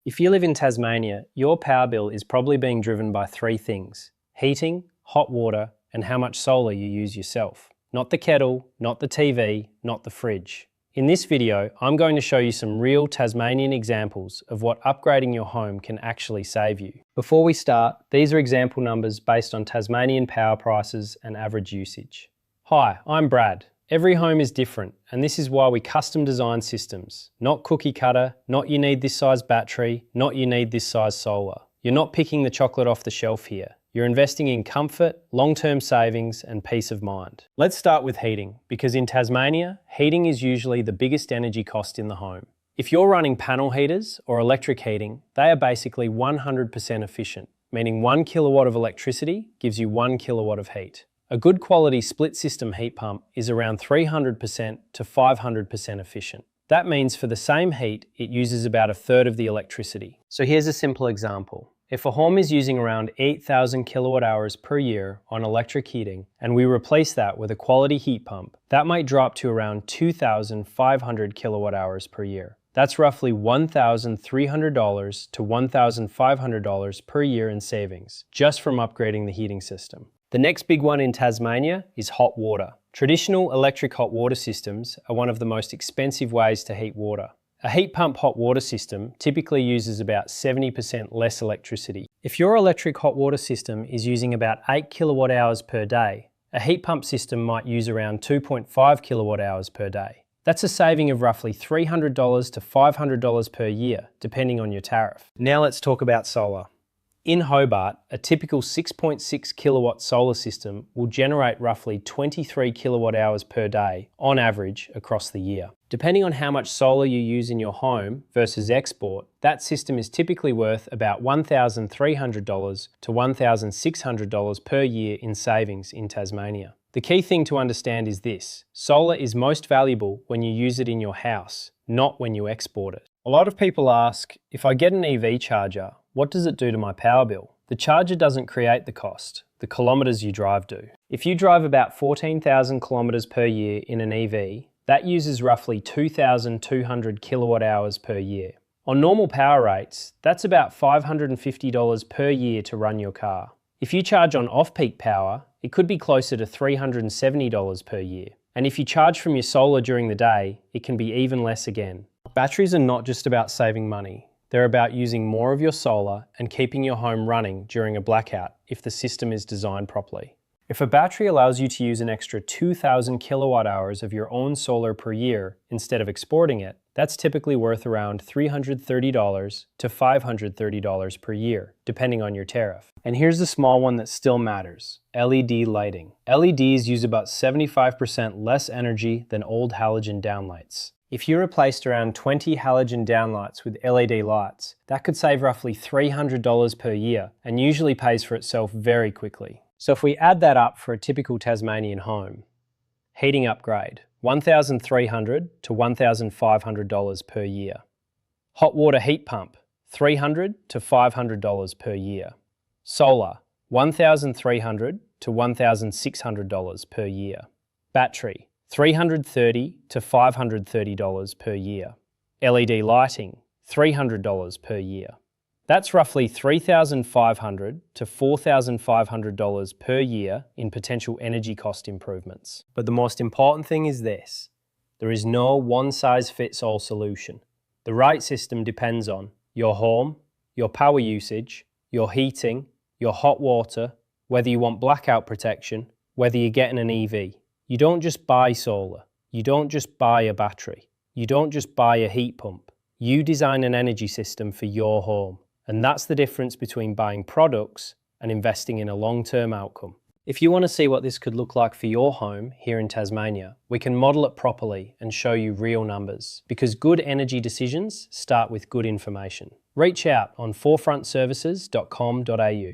If you live in Tasmania, your power bill is probably being driven by three things: heating, hot water, and how much solar you use yourself. Not the kettle, not the TV, not the fridge. In this video, I'm going to show you some real Tasmanian examples of what upgrading your home can actually save you. Before we start, these are example numbers based on Tasmanian power prices and average usage. Hi, I'm Brad. Every home is different, and this is why we custom design systems. Not cookie cutter, not you need this size battery, not you need this size solar. You're not picking the chocolate off the shelf here. You're investing in comfort, long-term savings, and peace of mind. Let's start with heating, because in Tasmania, heating is usually the biggest energy cost in the home. If you're running panel heaters or electric heating, they are basically 100% efficient, meaning 1 kilowatt of electricity gives you 1 kilowatt of heat. A good quality split system heat pump is around 300% to 500% efficient. That means for the same heat, it uses about a third of the electricity. So here's a simple example. If a home is using around 8,000 kilowatt hours per year on electric heating, and we replace that with a quality heat pump, that might drop to around 2,500 kilowatt hours per year. That's roughly $1,300 to $1,500 per year in savings, just from upgrading the heating system. The next big one in Tasmania is hot water. Traditional electric hot water systems are one of the most expensive ways to heat water. A heat pump hot water system typically uses about 70% less electricity. If your electric hot water system is using about 8 kilowatt hours per day, a heat pump system might use around 2.5 kilowatt hours per day. That's a saving of roughly $300 to $500 per year, depending on your tariff. Now let's talk about solar. In Hobart, a typical 6.6 kilowatt solar system will generate roughly 23 kilowatt hours per day on average across the year. Depending on how much solar you use in your home versus export, that system is typically worth about $1,300 to $1,600 per year in savings in Tasmania. The key thing to understand is this: solar is most valuable when you use it in your house, not when you export it. A lot of people ask, if I get an EV charger, what does it do to my power bill? The charger doesn't create the cost, the kilometres you drive do. If you drive about 14,000 kilometres per year in an EV, that uses roughly 2,200 kilowatt hours per year. On normal power rates, that's about $550 per year to run your car. If you charge on off-peak power, it could be closer to $370 per year. And if you charge from your solar during the day, it can be even less again. Batteries are not just about saving money. They're about using more of your solar and keeping your home running during a blackout if the system is designed properly. If a battery allows you to use an extra 2,000 kilowatt hours of your own solar per year instead of exporting it, that's typically worth around $330 to $530 per year, depending on your tariff. And here's the small one that still matters: LED lighting. LEDs use about 75% less energy than old halogen downlights. If you replaced around 20 halogen downlights with LED lights, that could save roughly $300 per year and usually pays for itself very quickly. So if we add that up for a typical Tasmanian home: heating upgrade, $1,300 to $1,500 per year. Hot water heat pump, $300 to $500 per year. Solar, $1,300 to $1,600 per year. Battery, $330 to $530 per year. LED lighting, $300 per year. That's roughly $3,500 to $4,500 per year in potential energy cost improvements. But the most important thing is this: there is no one-size-fits-all solution. The right system depends on your home, your power usage, your heating, your hot water, whether you want blackout protection, whether you're getting an EV. You don't just buy solar. You don't just buy a battery. You don't just buy a heat pump. You design an energy system for your home. And that's the difference between buying products and investing in a long-term outcome. If you want to see what this could look like for your home here in Tasmania, we can model it properly and show you real numbers, because good energy decisions start with good information. Reach out on forefrontservices.com.au.